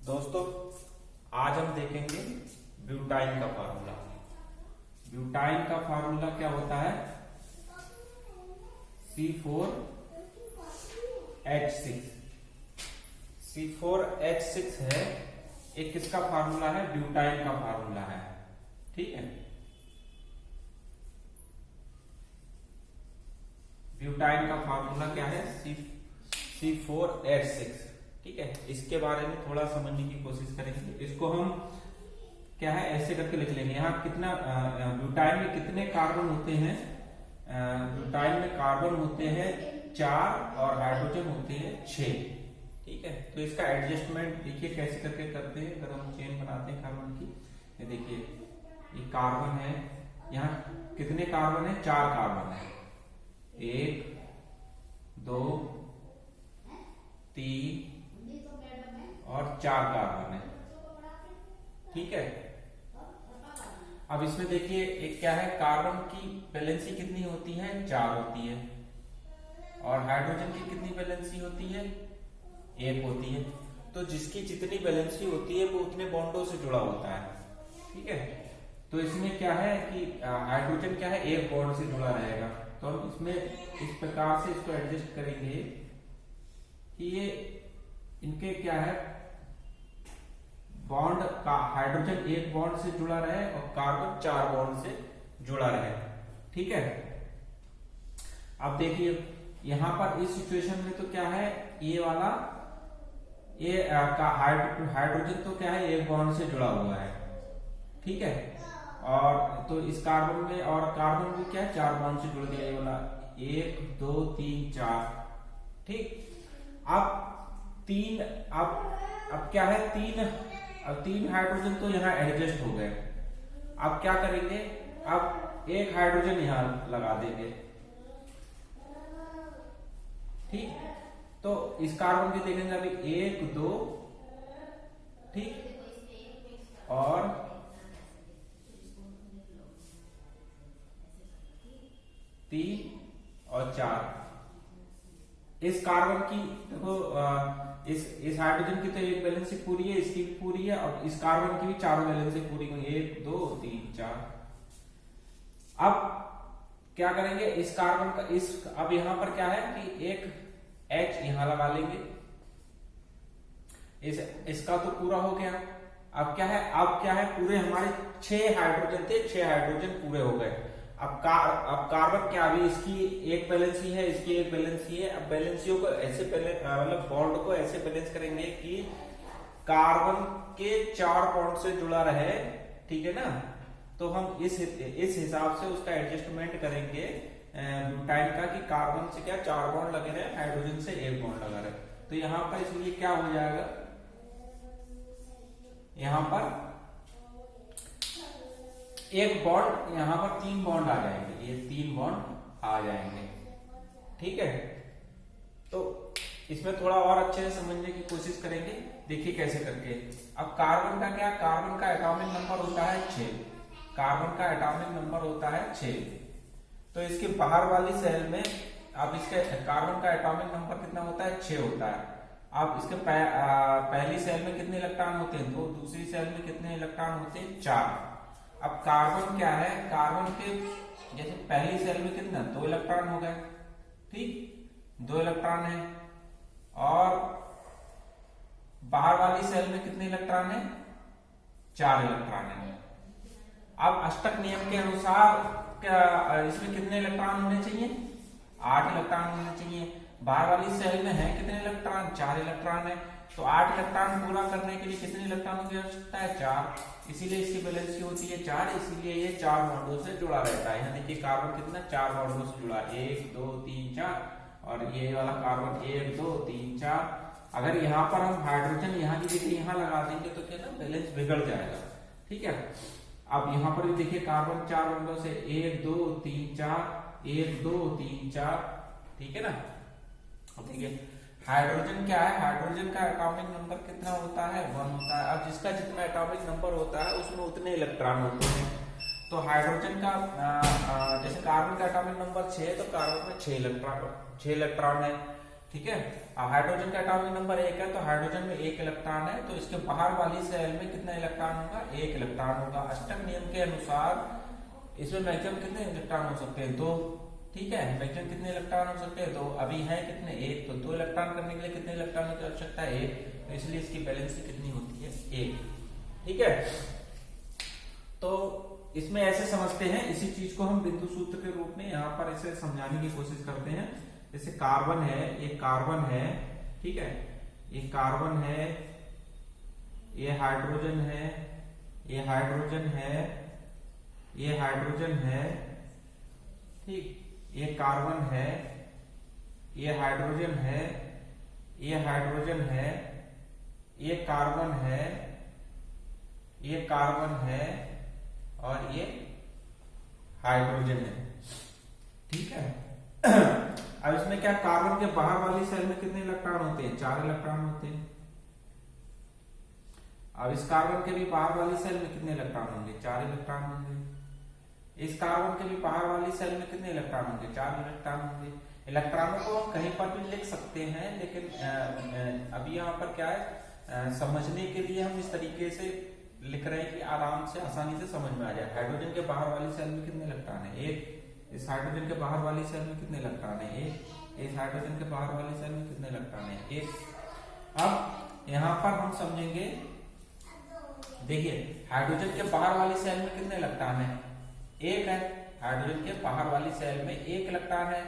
दोस्तों, आज हम देखेंगे ब्यूटाइन का फार्मूला। ब्यूटाइन का फार्मूला क्या होता है? C4H6। C4H6 है, एक किसका फार्मूला है? ब्यूटाइन का फार्मूला है। ठीक है, ब्यूटाइन का फार्मूला क्या है? C4H6। ठीक है, इसके बारे में थोड़ा समझने की कोशिश करेंगे। इसको हम क्या है ऐसे करके लिख लेंगे। यहाँ कितना ब्यूटाइन में कितने कार्बन होते हैं? ब्यूटाइन में कार्बन होते हैं 4 और हाइड्रोजन होते हैं 6। ठीक है, तो इसका एडजस्टमेंट देखिए कैसे करके करते हैं। अगर हम चेन बनाते हैं कार्बन की, ये देखिए ये कार्बन है, यहाँ कितने कार्बन है? 4 कार्बन है। 1 2 3 और 4 कार्बन है। ठीक है, अब इसमें देखिए एक क्या है, कार्बन की वैलेंसी कितनी होती है? 4 होती है। और हाइड्रोजन की कितनी वैलेंसी होती है? 1 होती है। तो जिसकी जितनी वैलेंसी होती है वो उतने बॉन्डों से जुड़ा होता है। ठीक है, तो इसमें क्या है कि हाइड्रोजन क्या है, 1 बॉन्ड से जुड़ा रहेगा। तो हम इसमें इस प्रकार से इसको एडजस्ट करेंगे कि ये इनके क्या है, बॉन्ड का हाइड्रोजन 1 बॉन्ड से जुड़ा रहे और कार्बन 4 बॉन्ड से जुड़ा रहे। ठीक है, अब देखिए यहां पर इस सिचुएशन में तो क्या है, ये वाला ये का हाइड्रोजन तो क्या है 1 बॉन्ड से जुड़ा हुआ है। ठीक है, और तो इस कार्बन में और कार्बन भी क्या है 4 बॉन्ड से जुड़ गया, ये वाला 1 2 3 4। ठीक, अब क्या है, 3 हाइड्रोजन तो यहाँ एडजस्ट हो गए। अब क्या करेंगे, अब 1 हाइड्रोजन यहाँ लगा देंगे। ठीक, तो इस कार्बन की देखेंगे अभी 1 2, ठीक, और 3 और 4। इस कार्बन की देखो इस हाइड्रोजन की तो एक वैलेंसी पूरी है, इसकी भी पूरी है, और इस कार्बन की भी 4 वैलेंसी पूरी हुई, 1 2 3 4। अब क्या करेंगे, इस कार्बन का अब यहां पर क्या है कि एक H यहां लगा लेंगे। इसका तो पूरा हो गया। अब क्या है पूरे हमारे 6 हाइड्रोजन थे, 6 हाइड्रोजन पूरे हो गए। अब कार्बन क्या, अभी इसकी एक बैलेंसी है, इसकी एक बैलेंसी है। अब बैलेंसियों को ऐसे मतलब बॉन्ड को ऐसे बैलेंस करेंगे कि कार्बन के 4 बॉन्ड से जुड़ा रहे। ठीक है ना, तो हम इस हिसाब से उसका एडजस्टमेंट करेंगे ब्यूटाइन का कि कार्बन से क्या 4 बॉन्ड लगे रहे, हाइड्रोजन से 1 बॉन्ड लगा रहे। तो यहां पर इसलिए क्या हो जाएगा, यहां पर 1 बॉन्ड, यहां पर 3 बॉन्ड आ जाएंगे, ये 3 बॉन्ड आ जाएंगे। ठीक है, तो इसमें थोड़ा और अच्छे से समझने की कोशिश करेंगे। देखिए कैसे करके। अब कार्बन का क्या, कार्बन का एटॉमिक नंबर होता है 6। कार्बन का एटॉमिक नंबर होता है 6। तो इसके बाहर वाली सेल में अब इसके कार्बन का एटॉमिक नंबर कितना होता है? 6 होता है। अब इसके पहली सेल में कितने इलेक्ट्रॉन होते हैं? 2। दूसरी सेल में कितने इलेक्ट्रॉन होते हैं? 4। अब कार्बन क्या है, कार्बन के जैसे पहली सेल में कितना 2 इलेक्ट्रॉन हो गए। ठीक, 2 इलेक्ट्रॉन है। और बाहर वाली सेल में कितने इलेक्ट्रॉन है? 4 इलेक्ट्रॉन है। अब अष्टक नियम के अनुसार क्या इसमें कितने इलेक्ट्रॉन होने चाहिए? 8 इलेक्ट्रॉन होने चाहिए। बाहर वाली सेल में है कितने इलेक्ट्रॉन? 4 इलेक्ट्रॉन है। तो 8 इलेक्ट्रॉन पूरा करने के लिए कितने इलेक्ट्रॉनों की आवश्यकता है? 4। इसीलिए इसकी वैलेंसी होती है 4, इसीलिए ये 4 बॉन्डों से जुड़ा रहता है। यहाँ देखिए कार्बन कितना 4 बॉन्डों से जुड़ा, 1 2 3 4, और ये वाला कार्बन 1 2 3 4। अगर यहाँ पर हम हाइड्रोजन यहाँ की जगह यहाँ लगा देंगे तो क्या ना बैलेंस बिगड़ जाएगा। ठीक है, अब यहाँ पर भी देखिए कार्बन 4 बॉन्डों से 1 2 3 4, 1 2 3 4। ठीक है ना, अब देखिए हाइड्रोजन क्या है, हाइड्रोजन का एटॉमिक नंबर कितना होता है? 1 होता है। अब जिसका जितना एटॉमिक नंबर होता है उसमें उतने इलेक्ट्रॉन होते हैं। तो हाइड्रोजन का जैसे कार्बन का एटॉमिक नंबर 6 है, तो कार्बन में 6 इलेक्ट्रॉन है। ठीक है। अब हाइड्रोजन का एटॉमिक नंबर 1 है, तो हाइड्रोजन में 1 इलेक्ट्रॉन है, तो इसके बाहर वाली सेल में कितना इलेक्ट्रॉन होगा? 1 इलेक्ट्रॉन होगा। अष्टक नियम के अनुसार इसमें मैक्सिमम कितने इलेक्ट्रॉन हो सकते हैं? 2। ठीक है, मैक्सिमम कितने इलेक्ट्रॉन हो सकते हैं? 2। अभी है कितने? 1। तो 2 इलेक्ट्रॉन करने के लिए कितने इलेक्ट्रॉन की आवश्यकता है? 1। तो इसलिए इसकी वैलेंसी कितनी होती है? 1। ठीक है, तो इसमें ऐसे समझते हैं, इसी चीज को हम बिंदु सूत्र के रूप में यहाँ पर ऐसे समझाने की कोशिश करते हैं। जैसे कार्बन है, ये कार्बन है, ठीक है, ये कार्बन है, ये हाइड्रोजन है, ये हाइड्रोजन है, ये हाइड्रोजन है, ठीक, ये कार्बन है, ये हाइड्रोजन है, ये हाइड्रोजन है, ये कार्बन है, ये कार्बन है, और ये हाइड्रोजन है। ठीक है, अब इसमें क्या, कार्बन के बाहर वाली सेल में कितने इलेक्ट्रॉन होते हैं? 4 इलेक्ट्रॉन होते हैं। अब इस कार्बन के भी बाहर वाली सेल में कितने इलेक्ट्रॉन होंगे? 4 इलेक्ट्रॉन होंगे। इस कार्बन के भी बाहर वाली सेल में कितने इलेक्ट्रॉन होंगे? 4 इलेक्ट्रॉन होंगे। इलेक्ट्रॉनों को हम कहीं पर भी लिख सकते हैं, लेकिन अभी यहाँ पर क्या है, समझने के लिए हम इस तरीके से लिख रहे हैं कि आराम से, आसानी से समझ में आ जाए। हाइड्रोजन के बाहर वाली सेल में कितने इलेक्ट्रॉन है? 1। इस हाइड्रोजन के बाहर वाली सेल में कितने इलेक्ट्रॉन है? 1। इस हाइड्रोजन के बाहर वाली सेल में कितने इलेक्ट्रॉन है? 1। अब यहाँ पर हम समझेंगे, देखिए हाइड्रोजन के बाहर वाली सेल में कितने इलेक्ट्रॉन है? 1 है। हाइड्रोजन के बाहर वाली सेल में 1 इलेक्ट्रॉन है।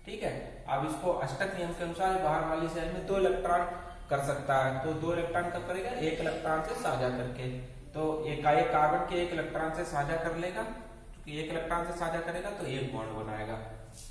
ठीक है, अब इसको अष्टक नियम के अनुसार बाहर वाली सेल में 2 इलेक्ट्रॉन कर सकता है, तो 2 इलेक्ट्रॉन कब करेगा? 1 इलेक्ट्रॉन से साझा करके। तो एक कार्बन के 1 इलेक्ट्रॉन से साझा कर लेगा, क्योंकि 1 इलेक्ट्रॉन से साझा करेगा तो 1 बॉन्ड बनाएगा।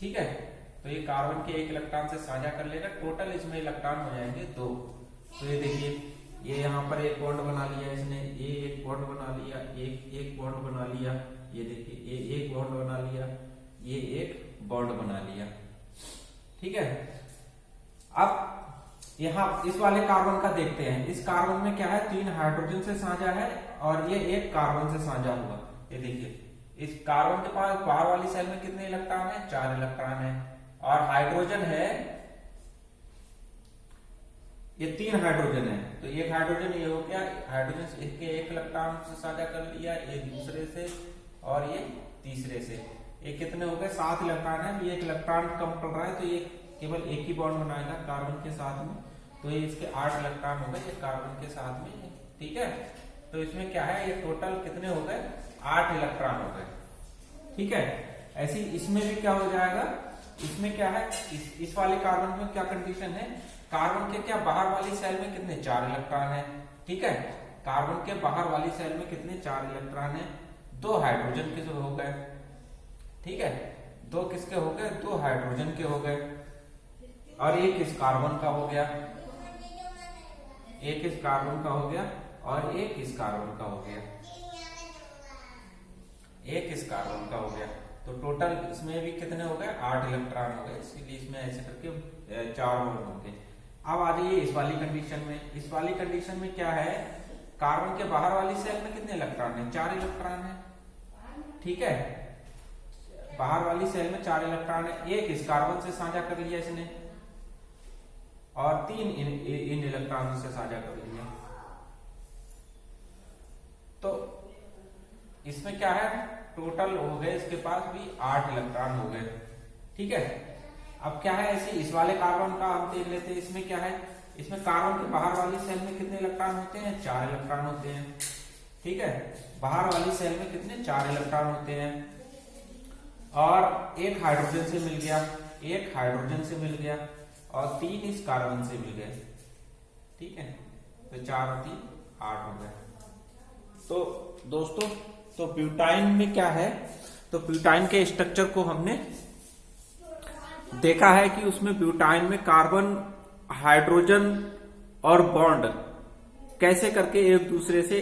ठीक है, तो ये कार्बन के 1 इलेक्ट्रॉन से साझा कर लेगा, टोटल इसमें इलेक्ट्रॉन हो जाएंगे 2। तो ये देखिए, ये यहाँ पर 1 बॉन्ड बना लिया इसने, ये 1 बॉन्ड बना लिया, एक बॉन्ड बना लिया, ये देखिए ये 1 बॉन्ड बना लिया, ये 1 बॉन्ड बना लिया। ठीक है, अब यहाँ इस वाले कार्बन का देखते हैं। इस कार्बन में क्या है? 3 हाइड्रोजन से साझा है, और ये 1 कार्बन से साझा हुआ। ये देखिए, इस कार्बन के पास बाहर वाली सेल में कितने इलेक्ट्रॉन है? 4 इलेक्ट्रॉन है। और हाइड्रोजन है, ये 3 हाइड्रोजन है, तो एक हाइड्रोजन ये हो गया, हाइड्रोजन इसके 1 इलेक्ट्रॉन से साझा कर लिया, ये दूसरे से और ये तीसरे से। ये कितने हो गए? 7 इलेक्ट्रॉन है। ये 1 इलेक्ट्रॉन कम पड़ रहा है, तो ये केवल 1 ही बॉन्ड बनाएगा कार्बन के साथ में, तो ये इसके 8 इलेक्ट्रॉन हो गए ये कार्बन के साथ में। ठीक है, तो इसमें क्या है, ये टोटल कितने हो गए? 8 इलेक्ट्रॉन हो गए। ठीक है, ऐसे इसमें भी क्या हो जाएगा, इसमें क्या है, इस वाले कार्बन में क्या कंडीशन है, कार्बन के क्या बाहर वाली सेल में कितने? 4 इलेक्ट्रॉन है। ठीक है, कार्बन के बाहर वाली सेल में कितने? 4 इलेक्ट्रॉन है। 2 हाइड्रोजन के हो गए। ठीक है, 2 किसके हो गए? 2 हाइड्रोजन के हो गए, और 1 इस कार्बन का हो गया, 1 इस कार्बन का हो गया, और 1 इस कार्बन का हो गया, 1 इस कार्बन का हो गया। तो टोटल इसमें भी कितने हो गए? 8 इलेक्ट्रॉन हो गए। इसीलिए इसमें ऐसे करके 4 बॉन्ड होंगे। अब आ जाइए इस वाली कंडीशन में। इस वाली कंडीशन में क्या है, कार्बन के बाहर वाली सेल में कितने इलेक्ट्रॉन है? 4 इलेक्ट्रॉन है। ठीक है, बाहर वाली सेल में 4 इलेक्ट्रॉन है, 1 इस कार्बन से साझा कर लिया इसने, और 3 इन इलेक्ट्रॉन से साझा कर लिया। तो इसमें क्या है, टोटल हो गए इसके पास भी 8 इलेक्ट्रॉन हो गए। ठीक है, अब क्या है, ऐसे इस वाले कार्बन का हम देख लेते हैं। इसमें क्या है, इसमें कार्बन के बाहर वाली सेल में कितने इलेक्ट्रॉन होते हैं? 4 इलेक्ट्रॉन होते हैं। ठीक है, बाहर वाली सेल में कितने? 4 इलेक्ट्रॉन होते हैं, और 1 हाइड्रोजन से मिल गया, 1 हाइड्रोजन से मिल गया, और 3 इस कार्बन से मिल गए। ठीक है, तो 4 और 3 8 हो गए। तो दोस्तों, तो ब्यूटाइन में क्या है, तो ब्यूटाइन के स्ट्रक्चर को हमने देखा है कि उसमें ब्यूटाइन में कार्बन, हाइड्रोजन और बॉन्ड कैसे करके एक दूसरे से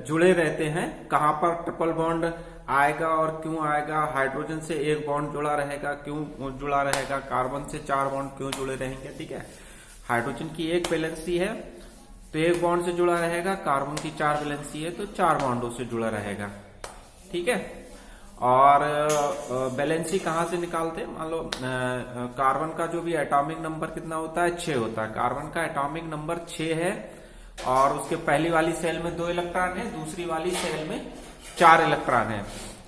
जुड़े रहते हैं। कहां पर ट्रिपल बॉन्ड आएगा और क्यों आएगा, हाइड्रोजन से 1 बॉन्ड जुड़ा रहेगा, क्यों जुड़ा रहेगा, कार्बन से 4 बॉन्ड क्यों जुड़े रहेंगे। ठीक है, हाइड्रोजन की 1 वैलेंसी है तो 1 बॉन्ड से जुड़ा रहेगा, कार्बन की 4 वैलेंसी है तो 4 बॉन्डों से जुड़ा रहेगा। ठीक है, और वैलेंसी कहाँ से निकालते हैं? मान लो कार्बन का जो भी एटॉमिक नंबर कितना होता है, 6 होता है। कार्बन का एटॉमिक नंबर 6 है और उसके पहली वाली सेल में 2 इलेक्ट्रॉन है, दूसरी वाली सेल में 4 इलेक्ट्रॉन है।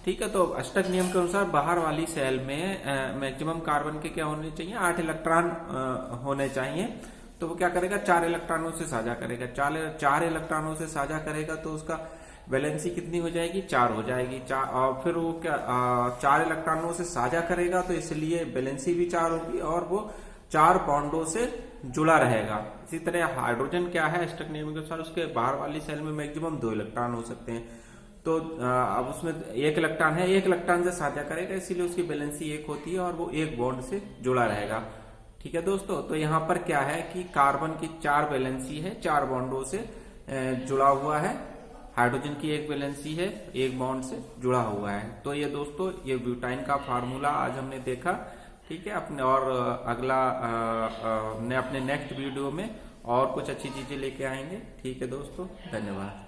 ठीक है, तो अष्टक नियम के अनुसार बाहर वाली सेल में मैक्सिमम कार्बन के क्या होने चाहिए, 8 इलेक्ट्रॉन होने चाहिए। तो वो क्या करेगा, 4 इलेक्ट्रॉनों से साझा करेगा। 4 इलेक्ट्रॉनों से साझा करेगा तो उसका वैलेंसी कितनी हो जाएगी, 4 हो जाएगी। और फिर वो क्या 4 इलेक्ट्रॉनों से साझा करेगा तो इसलिए वैलेंसी भी 4 होगी और वो 4 बॉन्डों से जुड़ा रहेगा। इसी तरह हाइड्रोजन क्या है, अष्टक नियम के अनुसार उसके बाहर वाली सेल में मैक्सिमम 2 इलेक्ट्रॉन हो सकते हैं। तो अब उसमें 1 इलेक्ट्रॉन है, 1 इलेक्ट्रॉन से साझा करेगा इसीलिए उसकी वैलेंसी 1 होती है और वो 1 बॉन्ड से जुड़ा रहेगा। ठीक है दोस्तों, तो यहाँ पर क्या है कि कार्बन की 4 वैलेंसी है, 4 बॉन्डों से जुड़ा हुआ है। हाइड्रोजन की 1 वैलेंसी है, 1 बॉन्ड से जुड़ा हुआ है। तो ये दोस्तों ये ब्यूटाइन का फार्मूला आज हमने देखा। ठीक है, अपने और अगला अपने नेक्स्ट वीडियो में और कुछ अच्छी चीजें लेके आएंगे। ठीक है दोस्तों, धन्यवाद।